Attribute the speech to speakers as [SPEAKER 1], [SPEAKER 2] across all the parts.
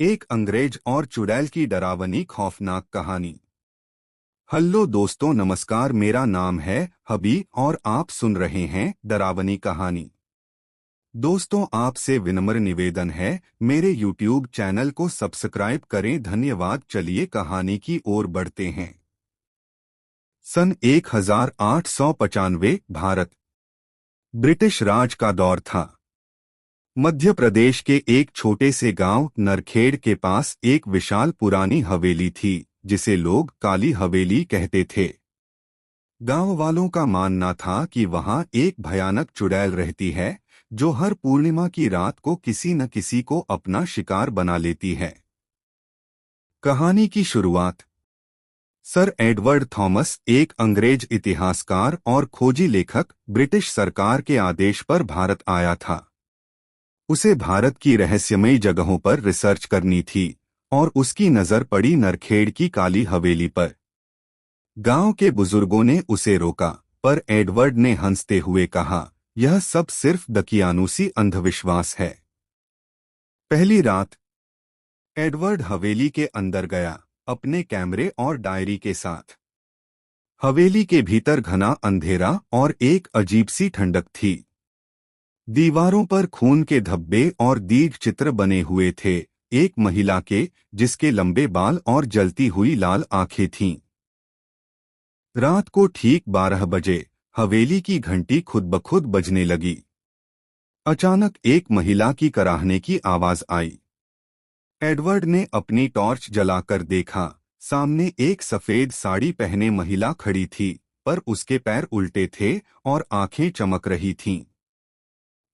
[SPEAKER 1] एक अंग्रेज और चुड़ैल की डरावनी खौफनाक कहानी। हेलो दोस्तों, नमस्कार। मेरा नाम है हबी और आप सुन रहे हैं डरावनी कहानी। दोस्तों, आपसे विनम्र निवेदन है, मेरे YouTube चैनल को सब्सक्राइब करें। धन्यवाद। चलिए कहानी की ओर बढ़ते हैं। सन 1895 भारत, ब्रिटिश राज का दौर था। मध्य प्रदेश के एक छोटे से गांव नरखेड़ के पास एक विशाल पुरानी हवेली थी, जिसे लोग काली हवेली कहते थे। गांव वालों का मानना था कि वहां एक भयानक चुड़ैल रहती है, जो हर पूर्णिमा की रात को किसी न किसी को अपना शिकार बना लेती है। कहानी की शुरुआत। सर एडवर्ड थॉमस, एक अंग्रेज इतिहासकार और खोजी लेखक, ब्रिटिश सरकार के आदेश पर भारत आया था। उसे भारत की रहस्यमयी जगहों पर रिसर्च करनी थी और उसकी नजर पड़ी नरखेड़ की काली हवेली पर। गांव के बुजुर्गों ने उसे रोका, पर एडवर्ड ने हंसते हुए कहा, यह सब सिर्फ दकियानूसी अंधविश्वास है। पहली रात, एडवर्ड हवेली के अंदर गया, अपने कैमरे और डायरी के साथ। हवेली के भीतर घना अंधेरा और एक अजीब सी ठंडक थी। दीवारों पर खून के धब्बे और दीर्घ चित्र बने हुए थे, एक महिला के, जिसके लंबे बाल और जलती हुई लाल आंखें थीं। रात को ठीक 12 बजे हवेली की घंटी खुद ब खुद बजने लगी। अचानक एक महिला की कराहने की आवाज आई। एडवर्ड ने अपनी टॉर्च जलाकर देखा। सामने एक सफेद साड़ी पहने महिला खड़ी थी, पर उसके पैर उल्टे थे और आंखें चमक रही थीं।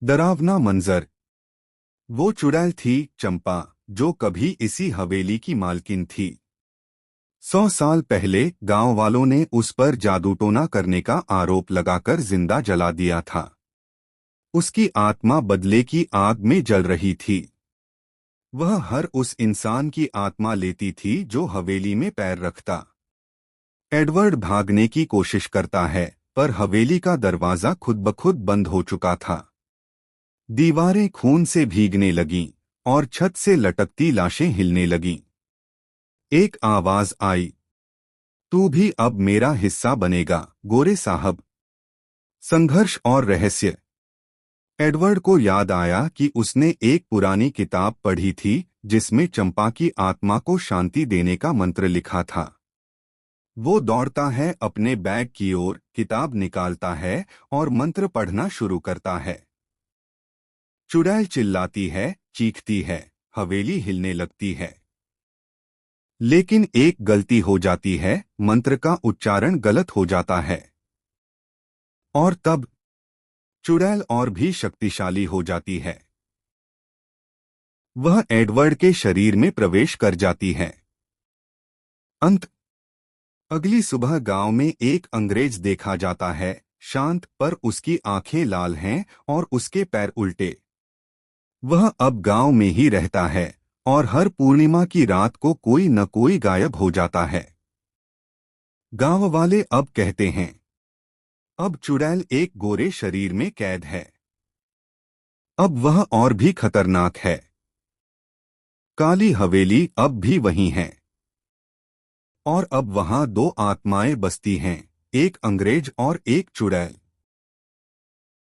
[SPEAKER 1] डरावना मंजर। वो चुड़ैल थी, चंपा, जो कभी इसी हवेली की मालकिन थी। 100 साल पहले गांव वालों ने उस पर जादूटोना करने का आरोप लगाकर जिंदा जला दिया था। उसकी आत्मा बदले की आग में जल रही थी। वह हर उस इंसान की आत्मा लेती थी जो हवेली में पैर रखता। एडवर्ड भागने की कोशिश करता है, पर हवेली का दरवाजा खुद ब खुद बंद हो चुका था। दीवारें खून से भीगने लगीं और छत से लटकती लाशें हिलने लगीं। एक आवाज आई, तू भी अब मेरा हिस्सा बनेगा, गोरे साहब। संघर्ष और रहस्य। एडवर्ड को याद आया कि उसने एक पुरानी किताब पढ़ी थी, जिसमें चंपा की आत्मा को शांति देने का मंत्र लिखा था। वो दौड़ता है अपने बैग की ओर, किताब निकालता है और मंत्र पढ़ना शुरू करता है। चुड़ैल चिल्लाती है, चीखती है, हवेली हिलने लगती है। लेकिन एक गलती हो जाती है, मंत्र का उच्चारण गलत हो जाता है। और तब चुड़ैल और भी शक्तिशाली हो जाती है। वह एडवर्ड के शरीर में प्रवेश कर जाती है। अंत। अगली सुबह गांव में एक अंग्रेज देखा जाता है, शांत, पर उसकी आंखें लाल हैं और उसके पैर उल्टे। वह अब गांव में ही रहता है और हर पूर्णिमा की रात को कोई न कोई गायब हो जाता है। गांव वाले अब कहते हैं, अब चुड़ैल एक गोरे शरीर में कैद है। अब वह और भी खतरनाक है। काली हवेली अब भी वहीं है। और अब वहां दो आत्माएं बसती हैं, एक अंग्रेज और एक चुड़ैल।